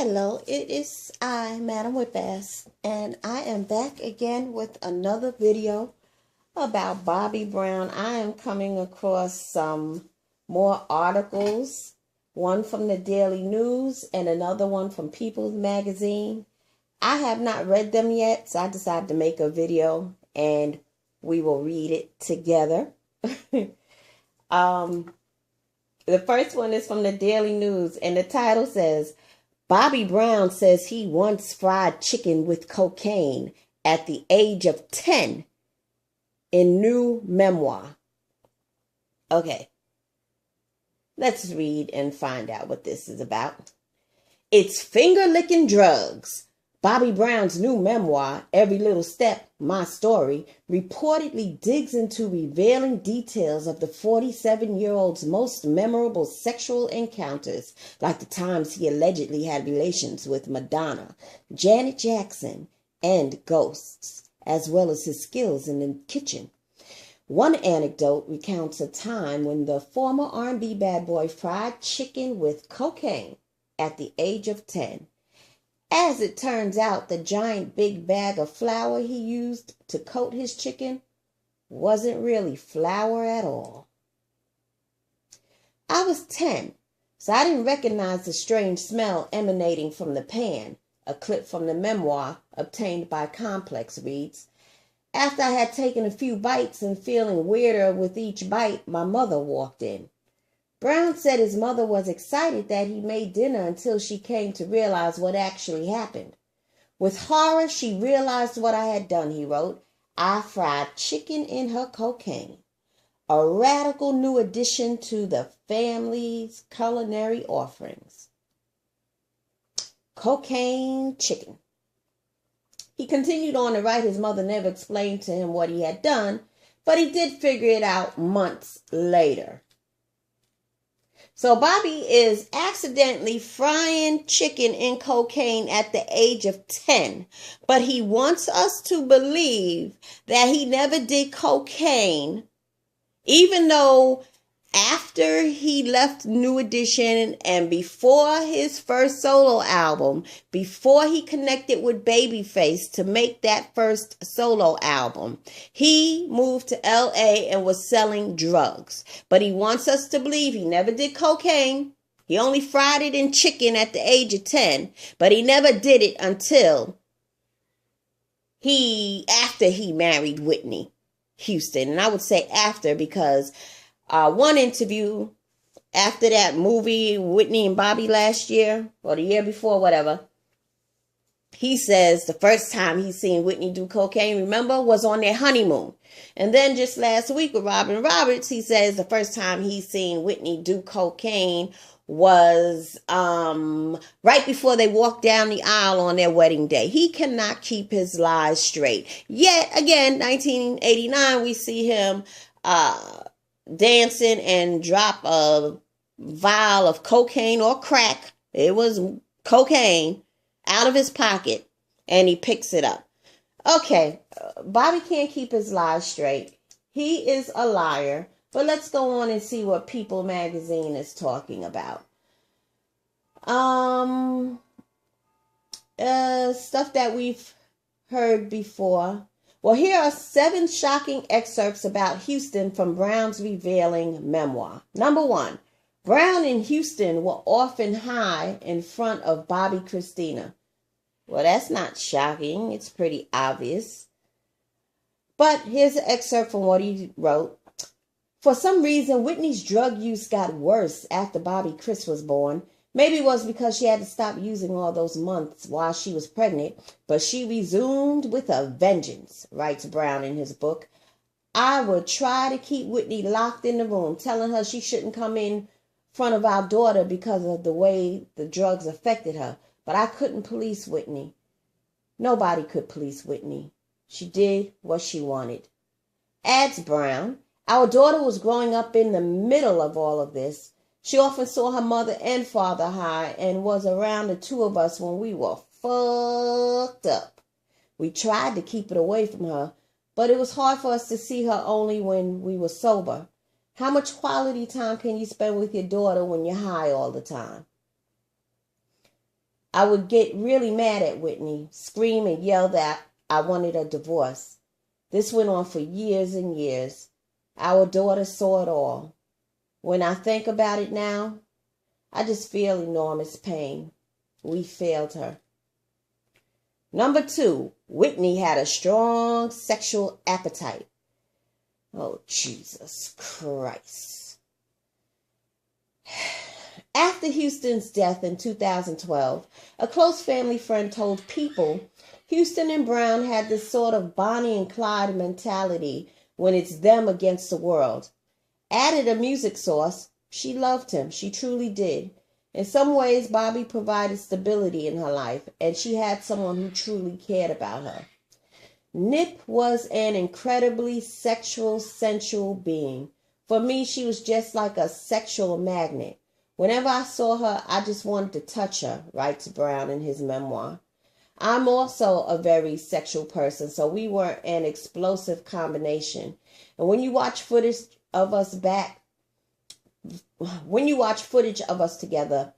Hello, it is I, Madam Whippass, and I am back again with another video about Bobby Brown. I am coming across some more articles, one from the Daily News and another one from People's Magazine. I have not read them yet, so I decided to make a video and we will read it together. The first one is from the Daily News, and the title says, Bobby Brown says he once fried chicken with cocaine at the age of 10 in new memoir. Okay, let's read and find out what this is about. It's finger-licking drugs. Bobby Brown's new memoir, Every Little Step, My Story, reportedly digs into revealing details of the 47-year-old's most memorable sexual encounters, like the times he allegedly had relations with Madonna, Janet Jackson, and ghosts, as well as his skills in the kitchen. One anecdote recounts a time when the former R&B bad boy fried chicken with cocaine at the age of 10. As it turns out, the giant big bag of flour he used to coat his chicken wasn't really flour at all. I was 10, so I didn't recognize the strange smell emanating from the pan. A clip from the memoir obtained by Complex reads, After I had taken a few bites and feeling weirder with each bite, my mother walked in. Brown said his mother was excited that he made dinner until she came to realize what actually happened. With horror, she realized what I had done, he wrote. I fried chicken in her cocaine. A radical new addition to the family's culinary offerings. Cocaine chicken. He continued on to write his mother never explained to him what he had done, but he did figure it out months later. So Bobby is accidentally frying chicken in cocaine at the age of 10, but he wants us to believe that he never did cocaine, even though after he left New Edition and before his first solo album, before he connected with Babyface to make that first solo album, he moved to LA and was selling drugs. But he wants us to believe he never did cocaine. He only fried it in chicken at the age of 10, but he never did it until after he married Whitney Houston. And I would say after because one interview after that movie, Whitney and Bobby last year, or the year before, whatever, he says the first time he seen Whitney do cocaine, remember, was on their honeymoon. And then just last week with Robin Roberts, he says the first time he seen Whitney do cocaine was right before they walked down the aisle on their wedding day. He cannot keep his lies straight. Yet again, 1989, we see him dancing and drop a vial of cocaine or crack, it was cocaine, out of his pocket, and he picks it up. Okay, Bobby can't keep his lies straight. He is a liar, but let's go on and see what People Magazine is talking about. Stuff that we've heard before. Well, here are 7 shocking excerpts about Houston from Brown's revealing memoir. Number 1, Brown and Houston were often high in front of Bobby Christina. Well, that's not shocking. It's pretty obvious. But here's an excerpt from what he wrote. For some reason, Whitney's drug use got worse after Bobby Chris was born. Maybe it was because she had to stop using all those months while she was pregnant, but she resumed with a vengeance, writes Brown in his book. I would try to keep Whitney locked in the room, telling her she shouldn't come in front of our daughter because of the way the drugs affected her, but I couldn't police Whitney. Nobody could police Whitney. She did what she wanted. Adds Brown, our daughter was growing up in the middle of all of this. She often saw her mother and father high and was around the two of us when we were fucked up. We tried to keep it away from her, but it was hard for us to see her only when we were sober. How much quality time can you spend with your daughter when you're high all the time? I would get really mad at Whitney, scream and yell that I wanted a divorce. This went on for years and years. Our daughter saw it all. When I think about it now, I just feel enormous pain. We failed her. Number 2, Whitney had a strong sexual appetite. Oh, Jesus Christ. After Houston's death in 2012, a close family friend told People Houston and Brown had this sort of Bonnie and Clyde mentality when it's them against the world. Added a music source, she loved him. She truly did. In some ways, Bobby provided stability in her life, and she had someone who truly cared about her. Nip was an incredibly sexual, sensual being. For me, she was just like a sexual magnet. Whenever I saw her, I just wanted to touch her, writes Brown in his memoir. I'm also a very sexual person, so we were an explosive combination. And when you watch footage of us together,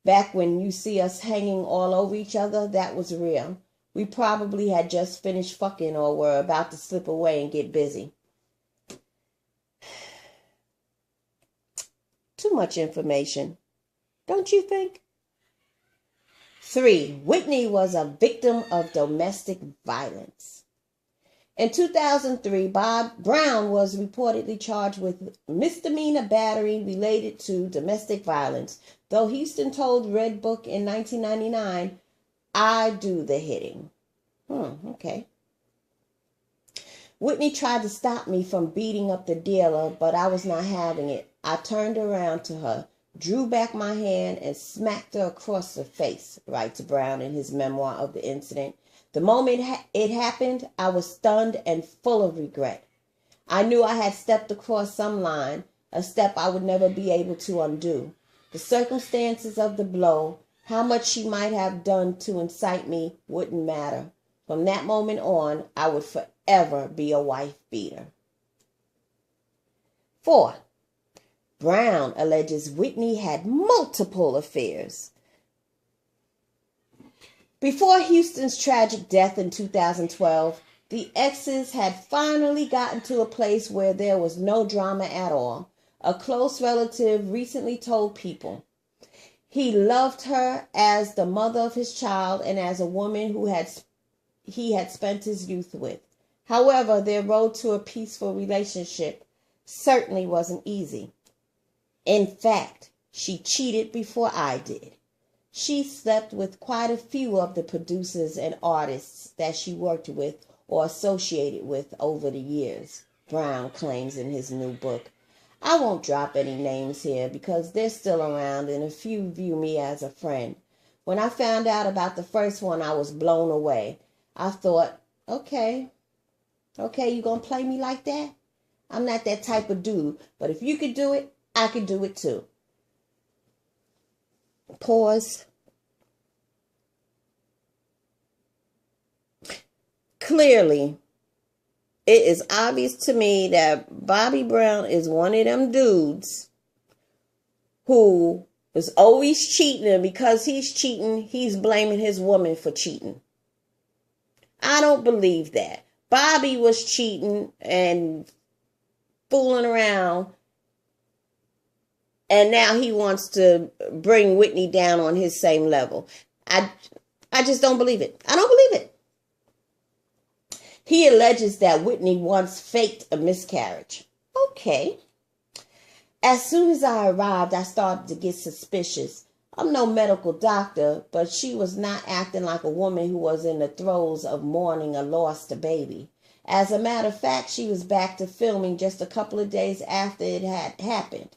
back when you see us hanging all over each other, that was real. We probably had just finished fucking or were about to slip away and get busy. Too much information, don't you think? 3. Whitney was a victim of domestic violence. In 2003, Bob Brown was reportedly charged with misdemeanor battery related to domestic violence, though Houston told Red Book in 1999, I do the hitting. Okay. Whitney tried to stop me from beating up the dealer, but I was not having it. I turned around to her, drew back my hand, and smacked her across the face, writes Brown in his memoir of the incident. The moment it happened, I was stunned and full of regret. I knew I had stepped across some line, a step I would never be able to undo. The circumstances of the blow, how much she might have done to incite me, wouldn't matter. From that moment on, I would forever be a wife beater. 4. Brown alleges Whitney had multiple affairs. Before Houston's tragic death in 2012, the exes had finally gotten to a place where there was no drama at all. A close relative recently told People he loved her as the mother of his child and as a woman he had spent his youth with. However, their road to a peaceful relationship certainly wasn't easy. In fact, she cheated before I did. She slept with quite a few of the producers and artists that she worked with or associated with over the years, Brown claims in his new book. I won't drop any names here because they're still around and a few view me as a friend. When I found out about the first one, I was blown away. I thought, okay, you gonna play me like that? I'm not that type of dude, but if you could do it, I could do it too. Pause. Clearly, it is obvious to me that Bobby Brown is one of them dudes who is always cheating, and because he's cheating, he's blaming his woman for cheating. I don't believe that. Bobby was cheating and fooling around, and now he wants to bring Whitney down on his same level. I just don't believe it. I don't believe it. He alleges that Whitney once faked a miscarriage. Okay. As soon as I arrived, I started to get suspicious. I'm no medical doctor, but she was not acting like a woman who was in the throes of mourning a lost baby. As a matter of fact, she was back to filming just a couple of days after it had happened.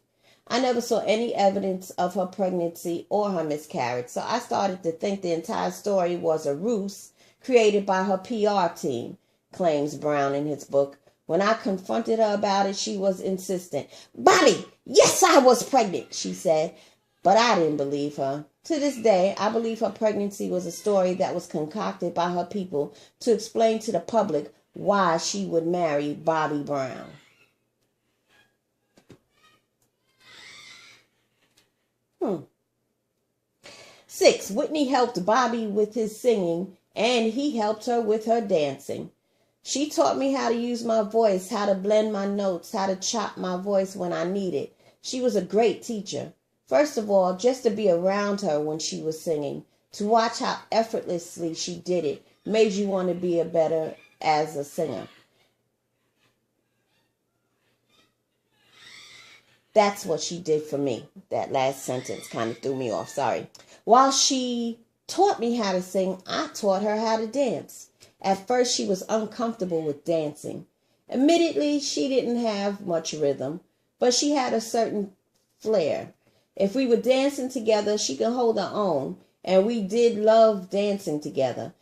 I never saw any evidence of her pregnancy or her miscarriage, so I started to think the entire story was a ruse created by her PR team, claims Brown in his book. When I confronted her about it, she was insistent. Bobby, yes, I was pregnant, she said, but I didn't believe her. To this day, I believe her pregnancy was a story that was concocted by her people to explain to the public why she would marry Bobby Brown. 6. Whitney helped Bobby with his singing, and he helped her with her dancing. She taught me how to use my voice, how to blend my notes, how to chop my voice when I need it. She was a great teacher. First of all, just to be around her when she was singing, to watch how effortlessly she did it, made you want to be a better as a singer. That's what she did for me. That last sentence kind of threw me off. Sorry. While she taught me how to sing, I taught her how to dance. At first, she was uncomfortable with dancing. Admittedly, she didn't have much rhythm, but she had a certain flair. If we were dancing together, she could hold her own, and we did love dancing together.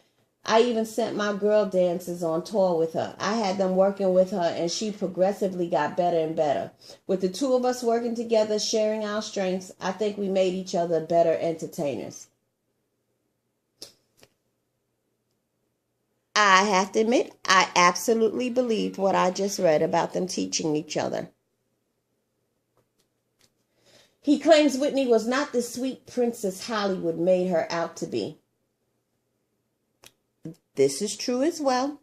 I even sent my girl dancers on tour with her. I had them working with her, and she progressively got better and better. With the two of us working together, sharing our strengths, I think we made each other better entertainers. I have to admit, I absolutely believed what I just read about them teaching each other. He claims Whitney was not the sweet princess Hollywood made her out to be. This is true as well.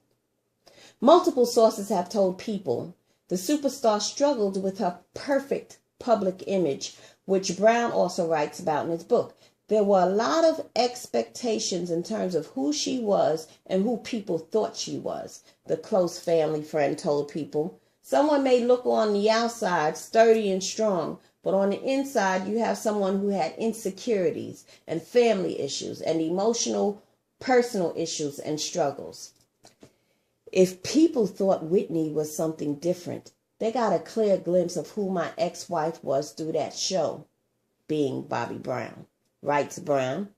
Multiple sources have told People the superstar struggled with her perfect public image, which Brown also writes about in his book. There were a lot of expectations in terms of who she was and who people thought she was, the close family friend told People. Someone may look on the outside sturdy and strong, but on the inside you have someone who had insecurities and family issues and emotional, personal issues and struggles. If People thought Whitney was something different, they got a clear glimpse of who my ex-wife was through that show, being Bobby Brown. Writes Brown,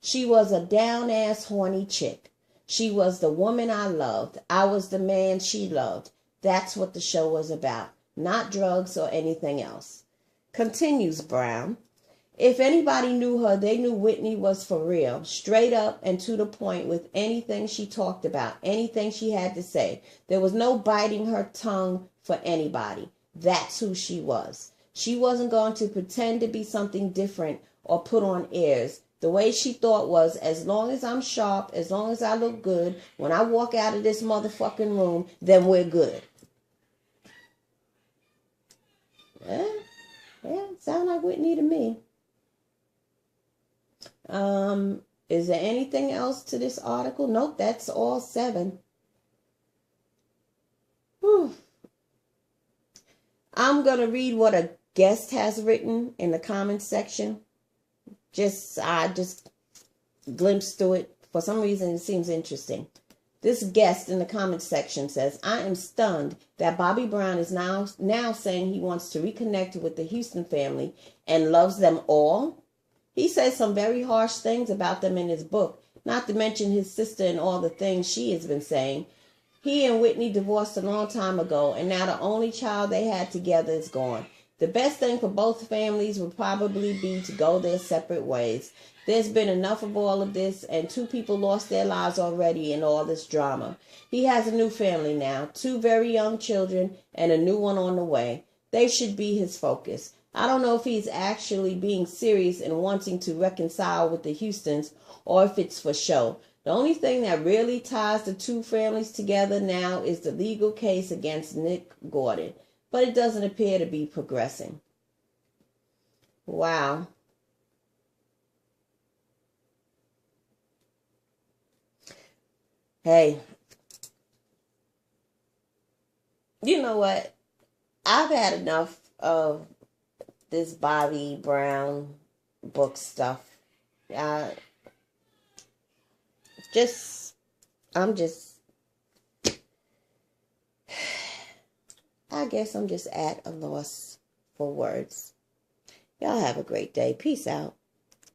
she was a down-ass horny chick. She was the woman I loved. I was the man she loved. That's what the show was about, not drugs or anything else. Continues Brown, if anybody knew her, they knew Whitney was for real, straight up and to the point with anything she talked about, anything she had to say. There was no biting her tongue for anybody. That's who she was. She wasn't going to pretend to be something different or put on airs. The way she thought was, as long as I'm sharp, as long as I look good, when I walk out of this motherfucking room, then we're good. Yeah, sound like Whitney to me. Is there anything else to this article? Nope, that's all 7. Whew. I'm going to read what a guest has written in the comments section. I just glimpsed through it. For some reason, it seems interesting. This guest in the comments section says, I am stunned that Bobby Brown is now saying he wants to reconnect with the Houston family and loves them all. He says some very harsh things about them in his book, not to mention his sister and all the things she has been saying. He and Whitney divorced a long time ago, and now the only child they had together is gone. The best thing for both families would probably be to go their separate ways. There's been enough of all of this, and 2 people lost their lives already in all this drama. He has a new family now, 2 very young children, and a new one on the way. They should be his focus. I don't know if he's actually being serious and wanting to reconcile with the Houstons, or if it's for show. The only thing that really ties the 2 families together now is the legal case against Nick Gordon, but it doesn't appear to be progressing. Wow. Hey, you know what? I've had enough of this Bobby Brown book stuff. I'm just, I guess I'm just at a loss for words. Y'all have a great day. Peace out.